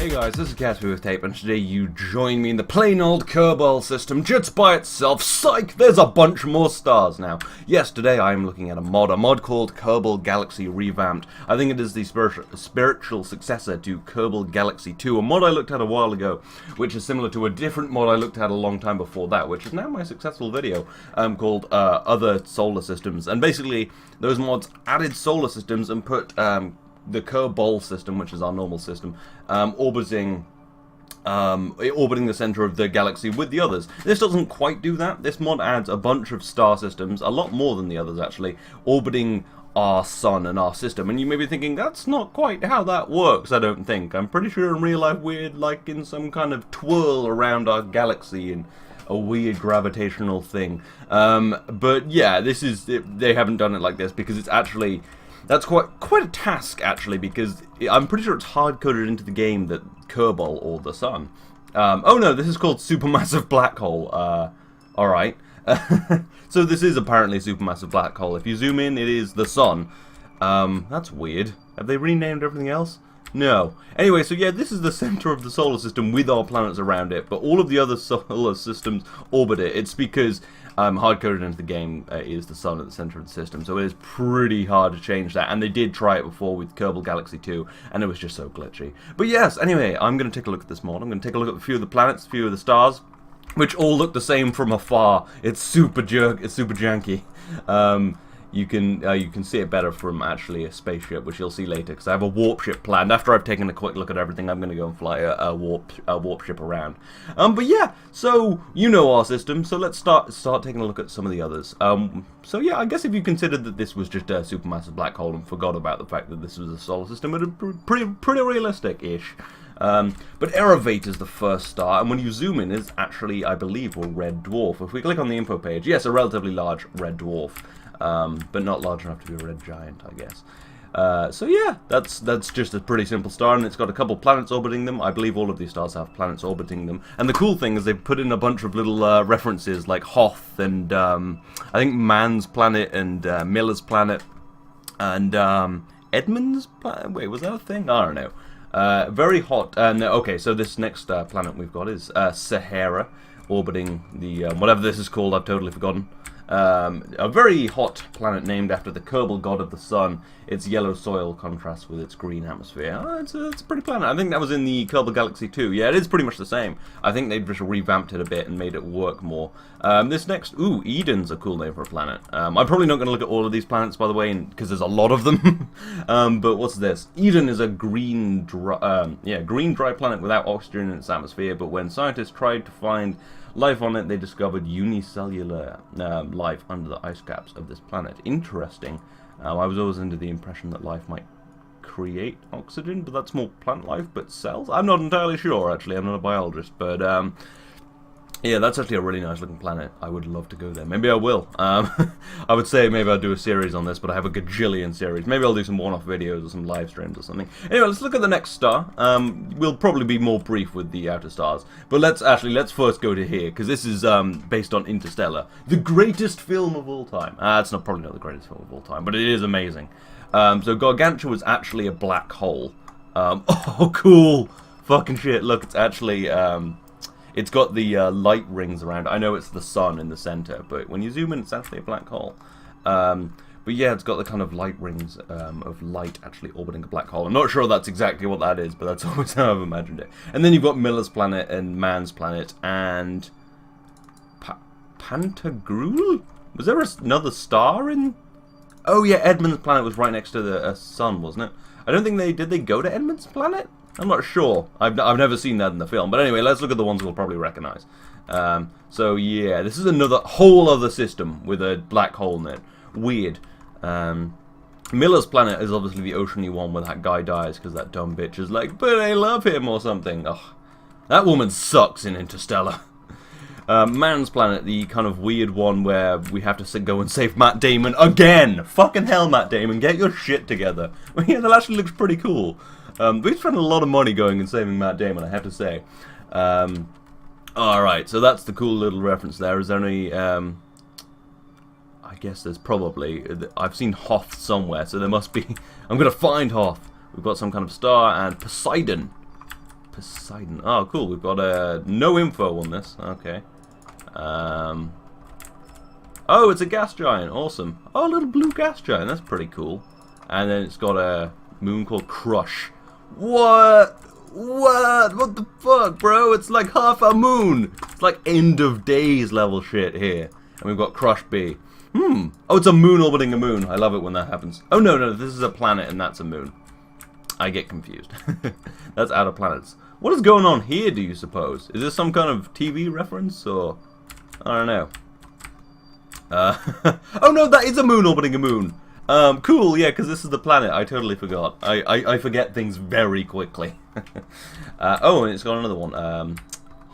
Hey guys, this is KSP with Tape, and today you join me in the plain old Kerbal system, just by itself. Psych! There's a bunch more stars now. Yes, today I am looking at a mod called Kerbal Galaxy Revamped. I think it is the spiritual successor to Kerbal Galaxy 2, a mod I looked at a while ago, which is similar to a different mod I looked at a long time before that, which is now my successful video, called Other Solar Systems. And basically, those mods added solar systems and put the Kerbal system, which is our normal system, orbiting the center of the galaxy with the others. This doesn't quite do that. This mod adds a bunch of star systems, a lot more than the others actually, orbiting our sun and our system. And you may be thinking, that's not quite how that works, I don't think. I'm pretty sure in real life we're like in some kind of twirl around our galaxy and a weird gravitational thing. But yeah, they haven't done it like this because it's actually... That's quite a task, actually, because I'm pretty sure it's hard-coded into the game that Kerbal, or the sun... oh no, this is called Supermassive Black Hole. Alright. So this is apparently a Supermassive Black Hole. If you zoom in, it is the sun. That's weird. Have they renamed everything else? No. Anyway, so yeah, this is the center of the solar system with our planets around it, but all of the other solar systems orbit it. It's because hard-coded into the game is the sun at the center of the system, so it is pretty hard to change that, and they did try it before with Kerbal Galaxy 2, and it was just so glitchy. But yes, anyway, I'm going to take a look at this mod. I'm going to take a look at a few of the planets, a few of the stars, which all look the same from afar. It's super janky. You can see it better from actually a spaceship, which you'll see later, because I have a warp ship planned. After I've taken a quick look at everything, I'm going to go and fly a warp ship around. But yeah, so you know our system, so let's start taking a look at some of the others. So yeah, I guess if you considered that this was just a supermassive black hole and forgot about the fact that this was a solar system, it would be pretty realistic-ish. But Revamped is the first star, and when you zoom in, is actually, I believe, a red dwarf. If we click on the info page, yes, a relatively large red dwarf. But not large enough to be a red giant, I guess. So yeah, that's just a pretty simple star, and it's got a couple planets orbiting them. I believe all of these stars have planets orbiting them. And the cool thing is they've put in a bunch of little references, like Hoth and I think Man's planet and Miller's planet and Edmund's planet. Wait, was that a thing? I don't know. Very hot. Okay, so this next planet we've got is Sahara, orbiting the whatever this is called. I've totally forgotten. A very hot planet named after the Kerbal god of the sun. Its yellow soil contrasts with its green atmosphere. It's a pretty planet. I think that was in the Kerbal Galaxy 2. Yeah, it is pretty much the same. I think they've just revamped it a bit and made it work more. This next... Ooh, Eden's a cool name for a planet. I'm probably not going to look at all of these planets, by the way, because there's a lot of them. But what's this? Eden is a green dry planet without oxygen in its atmosphere, but when scientists tried to find life on it, they discovered unicellular life under the ice caps of this planet. Interesting. I was always under the impression that life might create oxygen, but that's more plant life, but cells? I'm not entirely sure, actually. I'm not a biologist, but yeah, that's actually a really nice looking planet. I would love to go there. Maybe I will. I would say maybe I'll do a series on this, but I have a gajillion series. Maybe I'll do some one-off videos or some live streams or something. Anyway, let's look at the next star. We'll probably be more brief with the outer stars. But let's first go to here, because this is based on Interstellar, the greatest film of all time. It's probably not the greatest film of all time, but it is amazing. So Gargantuan was actually a black hole. Oh, cool! Fucking shit, look, it's actually... It's got the light rings around. I know it's the sun in the center, but when you zoom in, it's actually a black hole. But yeah, it's got the kind of light rings of light actually orbiting a black hole. I'm not sure that's exactly what that is, but that's always how I've imagined it. And then you've got Miller's planet and Man's planet and... Pantagruel? Was there another star in... Oh yeah, Edmund's planet was right next to the sun, wasn't it? I don't think did they go to Edmund's planet? I'm not sure. I've never seen that in the film. But anyway, let's look at the ones we'll probably recognize. So yeah, this is another whole other system with a black hole in it. Weird. Miller's planet is obviously the oceany one where that guy dies because that dumb bitch is like, but I love him or something. Ugh. That woman sucks in Interstellar. Man's planet, the kind of weird one where we have to go and save Matt Damon again. Fucking hell, Matt Damon, get your shit together. Well, yeah, that actually looks pretty cool. We've spent a lot of money going and saving Matt Damon, I have to say. Alright, so that's the cool little reference there. Is there any... I guess there's probably... I've seen Hoth somewhere, so there must be... I'm going to find Hoth. We've got some kind of star, and Poseidon. Poseidon. Oh, cool. We've got no info on this. Okay. Oh, it's a gas giant. Awesome. Oh, a little blue gas giant. That's pretty cool. And then it's got a moon called Crush. What? What the fuck, bro? It's like half a moon. It's like end of days level shit here. And we've got Crush B. Oh, it's a moon orbiting a moon. I love it when that happens. Oh, no, this is a planet and that's a moon. I get confused. That's outer planets. What is going on here, do you suppose? Is this some kind of TV reference, or... I don't know. Oh, no, that is a moon orbiting a moon. Cool, yeah, because this is the planet. I totally forgot. I forget things very quickly. Oh, and it's got another one.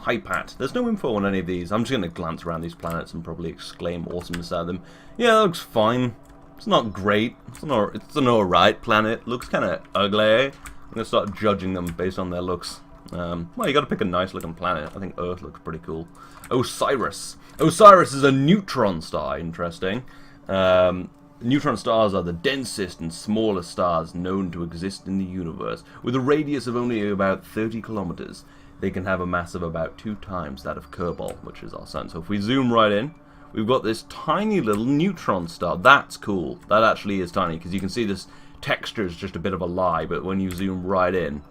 Hypat. There's no info on any of these. I'm just going to glance around these planets and probably exclaim awesomeness at them. Yeah, that looks fine. It's not great. It's an alright planet. Looks kind of ugly. I'm going to start judging them based on their looks. Well, you got to pick a nice looking planet. I think Earth looks pretty cool. Osiris. Osiris is a neutron star. Interesting. Neutron stars are the densest and smallest stars known to exist in the universe. With a radius of only about 30 kilometers, they can have a mass of about 2 times that of Kerbal, which is our sun. So if we zoom right in, we've got this tiny little neutron star. That's cool. That actually is tiny, because you can see this texture is just a bit of a lie, but when you zoom right in,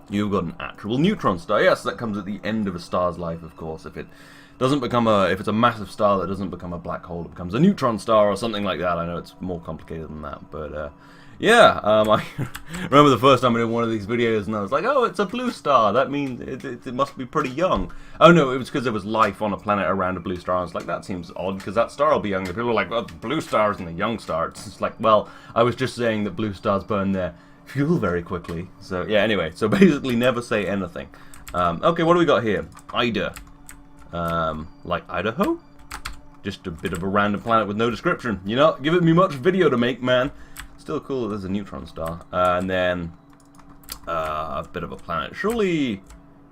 you've got an actual neutron star. Yes, that comes at the end of a star's life, of course. If it doesn't become if it's a massive star that doesn't become a black hole, it becomes a neutron star or something like that. I know it's more complicated than that, but yeah, I remember the first time I did one of these videos and I was like, oh, it's a blue star. That means it must be pretty young. Oh no, it was because there was life on a planet around a blue star. I was like, that seems odd because that star will be young. People were like, well, the blue star isn't a young star. It's just like, well, I was just saying that blue stars burn their fuel very quickly. So yeah, anyway, so basically never say anything. Okay, what do we got here? Ida. Like Idaho? Just a bit of a random planet with no description. You're not giving me much video to make, man. Still cool that there's a neutron star. And then a bit of a planet. Surely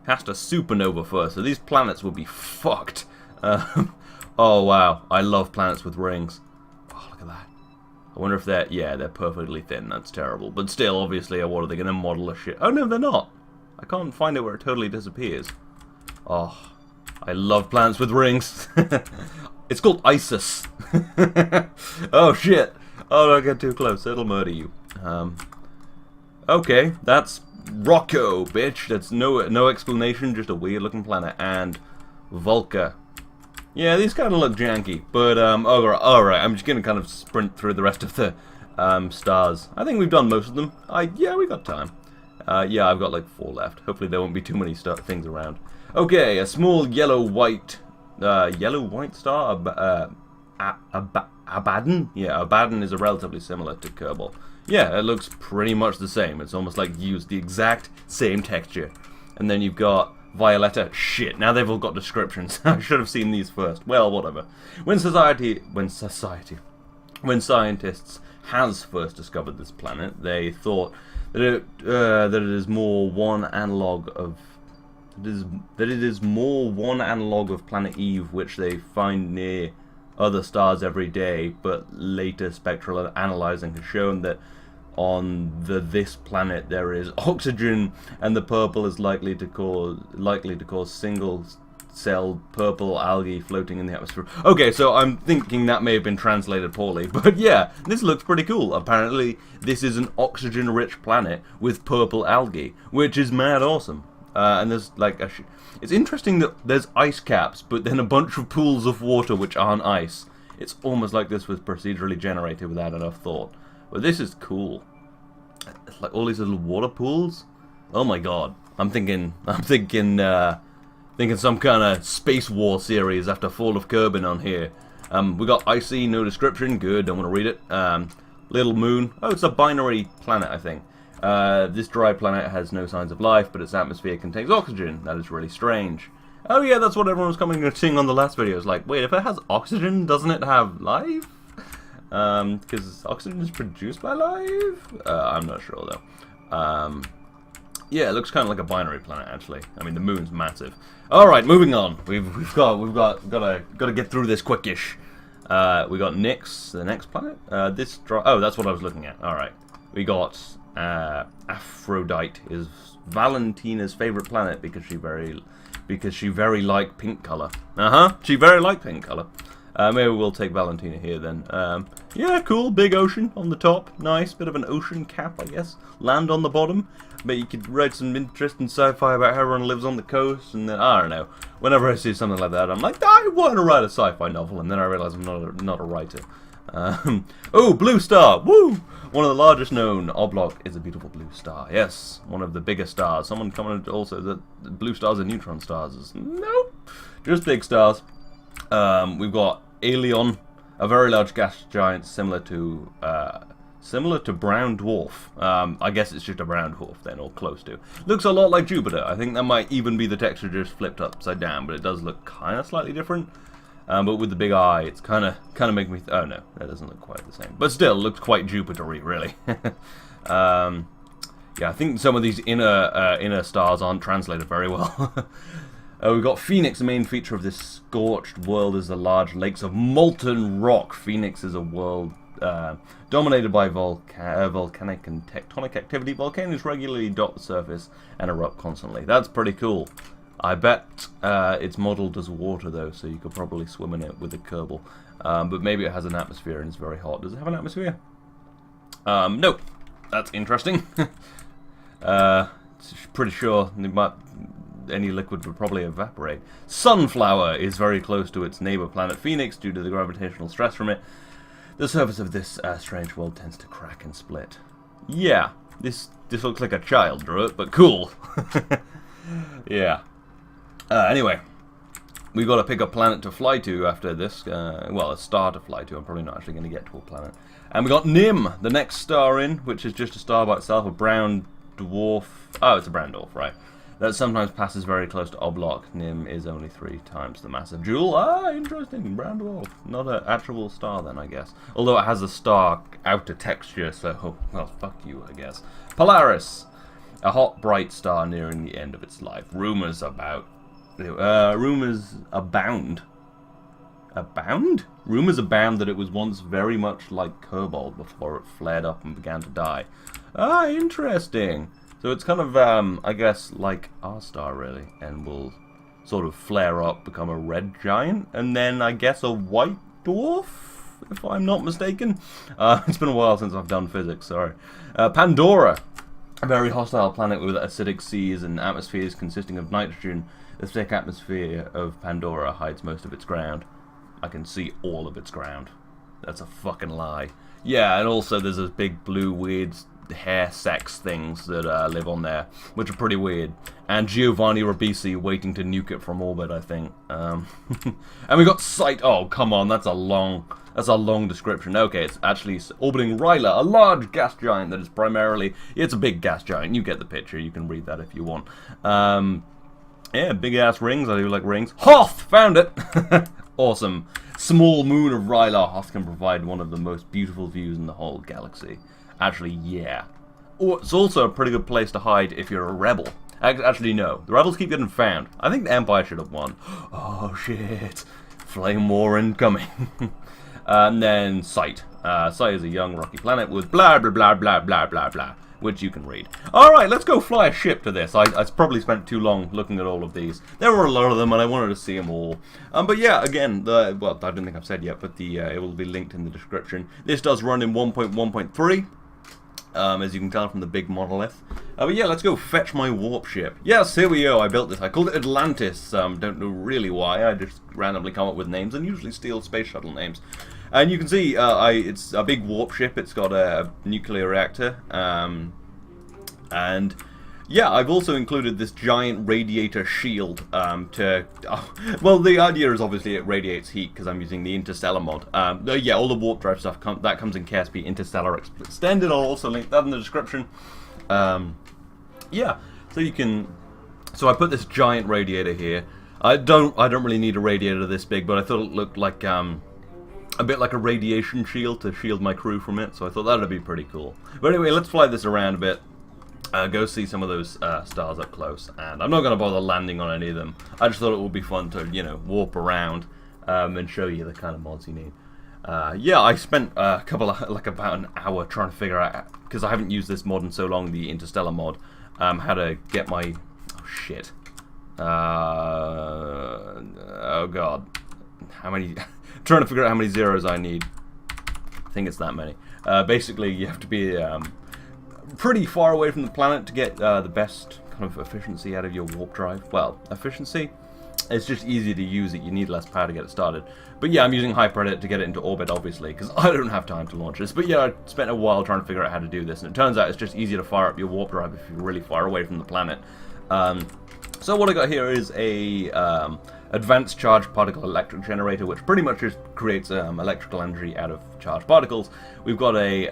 has to supernova first, so these planets will be fucked. Oh wow, I love planets with rings. Oh, look at that. I wonder if they're perfectly thin. That's terrible. But still, obviously, what are they going to model a shit? Oh no, they're not. I can't find it where it totally disappears. Oh, I love planets with rings. It's called Isis. Oh shit. Oh, don't get too close. It'll murder you. Okay, that's Rocco, bitch. That's no explanation, just a weird-looking planet. And Volca. Yeah, these kind of look janky, but alright. I'm just gonna kind of sprint through the rest of the stars. I think we've done most of them. Yeah, we got time. Yeah, I've got like 4 left. Hopefully there won't be too many things around. Okay, a small yellow-white star. Abaddon? Yeah, Abaddon is relatively similar to Kerbal. Yeah, it looks pretty much the same. It's almost like used the exact same texture. And then you've got Violetta. Shit, now they've all got descriptions. I should have seen these first. Well, whatever. When scientists has first discovered this planet, they thought that it is more one analog of Planet Eve, which they find near other stars every day, but later spectral analyzing has shown that on this planet there is oxygen, and the purple is likely to cause single-celled purple algae floating in the atmosphere. Okay, so I'm thinking that may have been translated poorly, but yeah, this looks pretty cool. Apparently, this is an oxygen-rich planet with purple algae, which is mad awesome. And there's like it's interesting that there's ice caps, but then a bunch of pools of water which aren't ice. It's almost like this was procedurally generated without enough thought. But this is cool. It's like all these little water pools. Oh my god! I'm thinking some kind of space war series after Fall of Kerbin on here. We got icy, no description. Good, don't want to read it. Little moon. Oh, it's a binary planet, I think. This dry planet has no signs of life, but its atmosphere contains oxygen. That is really strange. Oh yeah, that's what everyone was coming to sing on the last video. It's like, wait, if it has oxygen, doesn't it have life? Because oxygen is produced by life? I'm not sure though. Yeah, it looks kind of like a binary planet actually. I mean, the moon's massive. All right, moving on. We've got to get through this quickish. We got Nyx, the next planet. Oh, that's what I was looking at. All right, we got Aphrodite is Valentina's favorite planet because she very like pink color. She very like pink color. Maybe we'll take Valentina here then. Yeah, cool, big ocean on the top, nice, bit of an ocean cap, I guess. Land on the bottom. But you could write some interesting sci-fi about how everyone lives on the coast, and then, I don't know, whenever I see something like that, I'm like, I want to write a sci-fi novel, and then I realize I'm not a writer. Oh, blue star, woo! One of the largest known. Oblong is a beautiful blue star, yes, one of the biggest stars. Someone commented also that blue stars are neutron stars. Nope, just big stars. We've got Aeon, a very large gas giant similar to brown dwarf. I guess it's just a brown dwarf then, or close to. Looks a lot like Jupiter. I think that might even be the texture just flipped upside down, but it does look kind of slightly different. But with the big eye, it's kind of make me. Oh no, that doesn't look quite the same. But still, looks quite Jupiter-y, really. Yeah, I think some of these inner stars aren't translated very well. We've got Phoenix. The main feature of this scorched world is the large lakes of molten rock. Phoenix is a world dominated by volcanic and tectonic activity. Volcanoes regularly dot the surface and erupt constantly. That's pretty cool. I bet it's modeled as water though, so you could probably swim in it with a Kerbal. But maybe it has an atmosphere and it's very hot. Does it have an atmosphere? Nope. That's interesting. Pretty sure any liquid would probably evaporate. Sunflower is very close to its neighbor planet Phoenix due to the gravitational stress from it. The surface of this strange world tends to crack and split. Yeah, this looks like a child drew it, but cool. Yeah. Anyway, we've got to pick a planet to fly to after this. Well, a star to fly to. I'm probably not actually going to get to a planet. And we got Nim, the next star in, which is just a star by itself, a brown dwarf. Oh, it's a brown dwarf, right. That sometimes passes very close to Oblong. Nim is only 3 times the mass of Jewel. Ah, interesting. Brown dwarf. Not an actual star then, I guess. Although it has a star outer texture, so, well, fuck you, I guess. Polaris. A hot, bright star nearing the end of its life. Rumors abound. Abound? Rumors abound that it was once very much like Kerbal before it flared up and began to die. Ah, interesting. So it's kind of, I guess, like our star, really, and will sort of flare up, become a red giant, and then, I guess, a white dwarf, if I'm not mistaken. It's been a while since I've done physics, sorry. Pandora, a very hostile planet with acidic seas and atmospheres consisting of nitrogen. The thick atmosphere of Pandora hides most of its ground. I can see all of its ground. That's a fucking lie. Yeah, and also there's those big blue weird hair sex things that live on there, which are pretty weird. And Giovanni Ribisi waiting to nuke it from orbit, I think. And we got Sight. Oh, come on, that's a long description. Okay, it's actually orbiting Ryla, a large gas giant that is primarily. It's a big gas giant. You get the picture. You can read that if you want. Yeah, big ass rings. I do like rings. Hoth, found it. Awesome. Small moon of Ryla. Hoth can provide one of the most beautiful views in the whole galaxy. Actually, yeah. Oh, it's also a pretty good place to hide if you're a rebel. Actually, no. The rebels keep getting found. I think the Empire should have won. Oh, shit. Flame war incoming. And then Sight. Sight is a young rocky planet with blah, blah, blah, blah, blah, blah, blah, which you can read. Alright, let's go fly a ship to this. I probably spent too long looking at all of these. There were a lot of them, and I wanted to see them all. But yeah, again, well, I don't think I've said yet, but it will be linked in the description. This does run in 1.1.3. As you can tell from the big monolith. But yeah, let's go fetch my warp ship. Yes, here we go. I built this. I called it Atlantis. Don't know really why. I just randomly come up with names and usually steal space shuttle names. And you can see it's a big warp ship. It's got a nuclear reactor. And yeah, I've also included this giant radiator shield well, the idea is obviously it radiates heat because I'm using the interstellar mod. Yeah, all the warp drive stuff that comes in KSP Interstellar Extended. I'll also link that in the description. Yeah, so you can. So I put this giant radiator here. I don't really need a radiator this big, but I thought it looked like a bit like a radiation shield to shield my crew from it. So I thought that'd be pretty cool. But anyway, let's fly this around a bit. Go see some of those stars up close, and I'm not going to bother landing on any of them. I just thought it would be fun to, you know, warp around and show you the kind of mods you need. Yeah, I spent about an hour trying to figure out, because I haven't used this mod in so long, the Interstellar mod, how to get my... Oh, shit. Oh, God. How many... trying to figure out how many zeros I need. I think it's that many. Basically, you have to be pretty far away from the planet to get the best kind of efficiency out of your warp drive. Well, efficiency? It's just easier to use it. You need less power to get it started. But yeah, I'm using HyperEdit to get it into orbit, obviously, because I don't have time to launch this. But yeah, I spent a while trying to figure out how to do this, and it turns out it's just easier to fire up your warp drive if you're really far away from the planet. So what I got here is a advanced charged particle electric generator, which pretty much just creates electrical energy out of charged particles. We've got a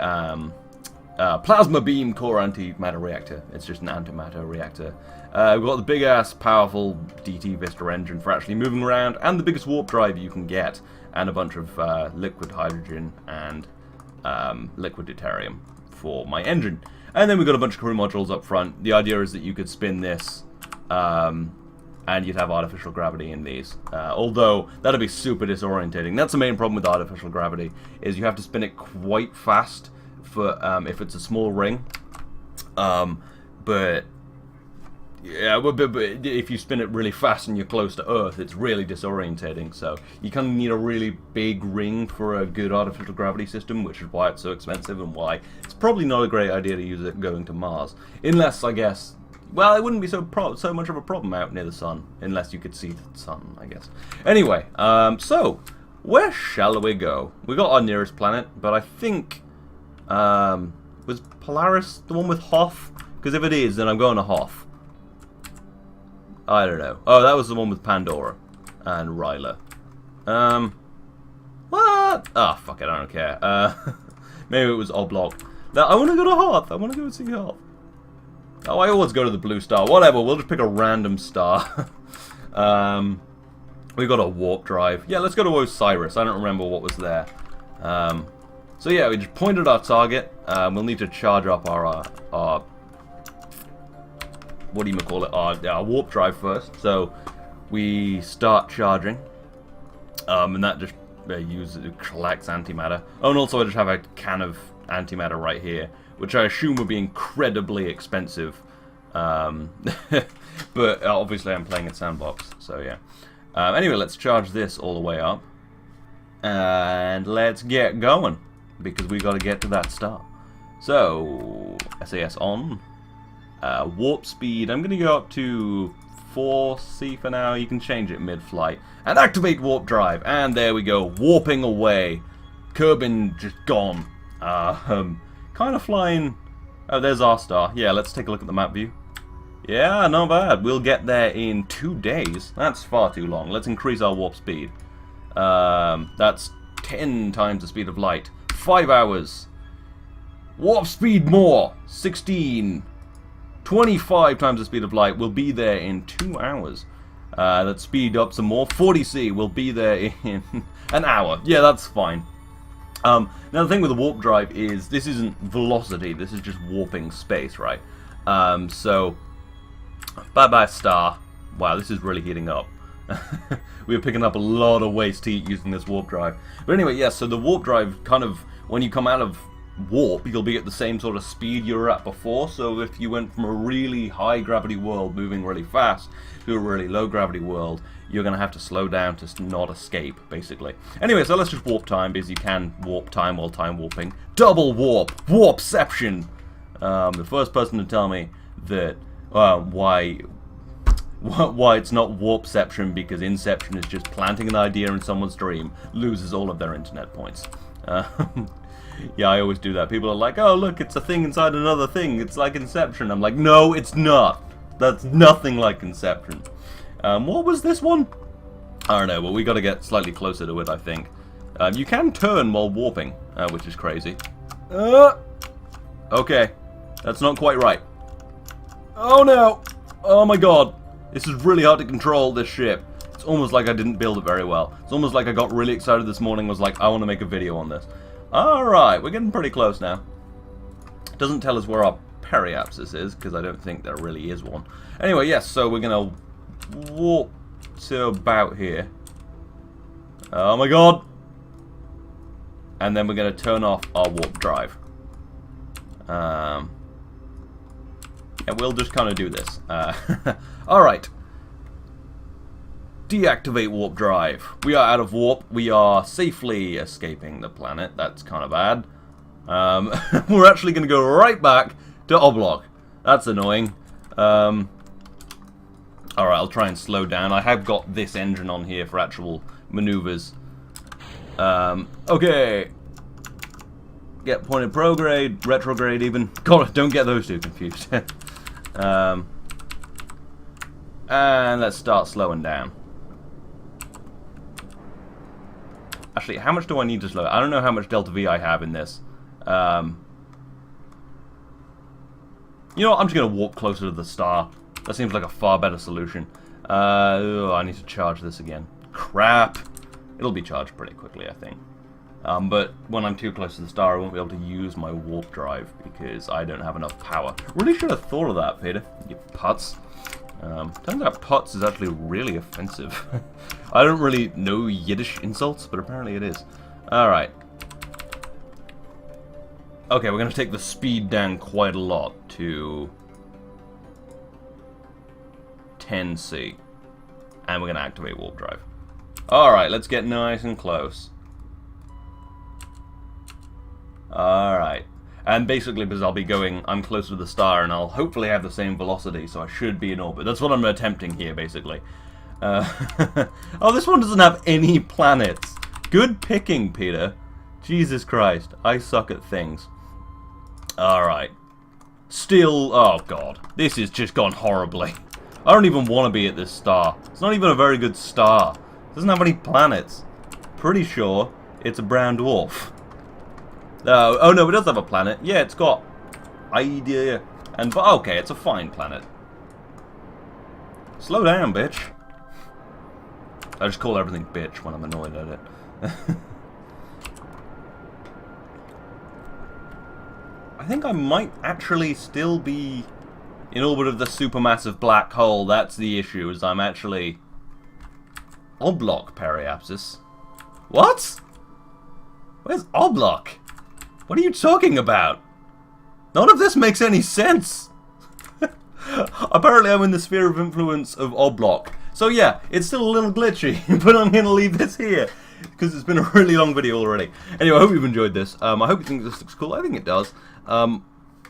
plasma beam core antimatter reactor. It's just an antimatter reactor. We've got the big ass powerful DT Vista engine for actually moving around, and the biggest warp drive you can get, and a bunch of liquid hydrogen and liquid deuterium for my engine. And then we've got a bunch of crew modules up front. The idea is that you could spin this and you'd have artificial gravity in these. Although that'd be super disorientating. That's the main problem with artificial gravity, is you have to spin it quite fast for if it's a small ring. But yeah, but if you spin it really fast and you're close to Earth, it's really disorientating. So you kind of need a really big ring for a good artificial gravity system, which is why it's so expensive and why it's probably not a great idea to use it going to Mars, unless, I guess. Well, it wouldn't be so much of a problem out near the sun, unless you could see the sun, I guess. Anyway, so where shall we go? We got our nearest planet, but I think was Polaris the one with Hoth? Because if it is, then I'm going to Hoth. I don't know. Oh, that was the one with Pandora and Ryla. What? Ah, fuck it, I don't care. Maybe it was Oblong. Now, I want to go to Hoth. I want to go and see Hoth. Oh, I always go to the blue star. Whatever, we'll just pick a random star. We got a warp drive. Yeah, let's go to Osiris. I don't remember what was there. So yeah, we just pointed our target. We'll need to charge up our what do you call it? Our warp drive first. So we start charging, and that just collects antimatter. Oh, and also I just have a can of antimatter right here, which I assume would be incredibly expensive. But obviously I'm playing in Sandbox, so yeah. Anyway, let's charge this all the way up, and let's get going, because we got to get to that star. So SAS on. Warp speed, I'm going to go up to 4C for now. You can change it mid-flight. And activate warp drive. And there we go, warping away. Kerbal just gone. Kind of flying. Oh, there's our star. Yeah, let's take a look at the map view. Yeah, not bad. We'll get there in 2 days. That's far too long. Let's increase our warp speed. That's 10 times the speed of light. 5 hours. Warp speed more. 16. 25 times the speed of light. We'll be there in 2 hours. Let's speed up some more. 40C. We'll be there in an hour. Yeah, that's fine. Now the thing with the warp drive is this isn't velocity. This is just warping space, right? So bye-bye star. Wow, this is really heating up. We were picking up a lot of waste heat using this warp drive. But anyway, yes, so the warp drive kind of, when you come out of warp, you'll be at the same sort of speed you were at before. So if you went from a really high gravity world moving really fast to a really low gravity world, you're going to have to slow down to not escape, basically. Anyway, so let's just warp time, because you can warp time while time warping. Double warp! Warpception! The first person to tell me that why it's not warpception, because Inception is just planting an idea in someone's dream, loses all of their internet points. Yeah, I always do that. People are like, oh, look, it's a thing inside another thing. It's like Inception. I'm like, no, it's not. That's nothing like Inception. What was this one? I don't know, but we got to get slightly closer to it, I think. You can turn while warping, which is crazy. Okay, that's not quite right. Oh, no. Oh, my God. This is really hard to control, this ship. It's almost like I didn't build it very well. It's almost like I got really excited this morning, was like, I want to make a video on this. Alright, we're getting pretty close now. It doesn't tell us where our periapsis is, because I don't think there really is one. Anyway, yes, so we're going to warp to about here. Oh my God! And then we're going to turn off our warp drive. Yeah, we'll just kind of do this. Alright. Deactivate warp drive. We are out of warp. We are safely escaping the planet. That's kind of bad. We're actually going to go right back to Oblok. That's annoying. Alright, I'll try and slow down. I have got this engine on here for actual maneuvers. Okay. Get pointed prograde, retrograde even. God, don't get those two confused. And let's start slowing down. Actually, how much do I need to slow? I don't know how much delta V I have in this. You know what? I'm just going to walk closer to the star. That seems like a far better solution. I need to charge this again. Crap. It'll be charged pretty quickly, I think. But when I'm too close to the star, I won't be able to use my warp drive because I don't have enough power. Really should have thought of that, Peter. You putz. Turns out putz is actually really offensive. I don't really know Yiddish insults, but apparently it is. Alright. Okay, we're going to take the speed down quite a lot to 10C. And we're going to activate warp drive. Alright, let's get nice and close. Alright. And basically, because I'll be going, I'm closer to the star, and I'll hopefully have the same velocity, so I should be in orbit. That's what I'm attempting here, basically. Oh, this one doesn't have any planets. Good picking, Peter. Jesus Christ, I suck at things. Alright. Still, oh god. This has just gone horribly. I don't even want to be at this star. It's not even a very good star. It doesn't have any planets. Pretty sure it's a brown dwarf. Oh no, it does have a planet. Yeah, it's got idea and okay, it's a fine planet. Slow down, bitch. I just call everything bitch when I'm annoyed at it. I think I might actually still be in orbit of the supermassive black hole. That's the issue, is I'm actually Oblok periapsis. What? Where's Oblok? What are you talking about? None of this makes any sense. Apparently I'm in the sphere of influence of Oblok. So yeah, it's still a little glitchy, but I'm going to leave this here, because it's been a really long video already. Anyway, I hope you've enjoyed this. I hope you think this looks cool. I think it does. I'm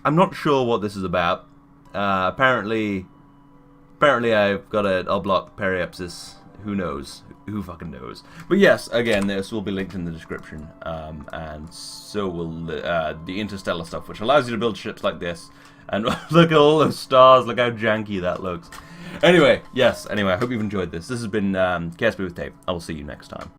not sure what this is about. Apparently I've got an Oblok periapsis. Who knows? Who fucking knows? But yes, again, this will be linked in the description, and so will the interstellar stuff, which allows you to build ships like this. And look at all those stars, look how janky that looks. Anyway, yes, I hope you've enjoyed this. This has been KSP with Dave. I will see you next time.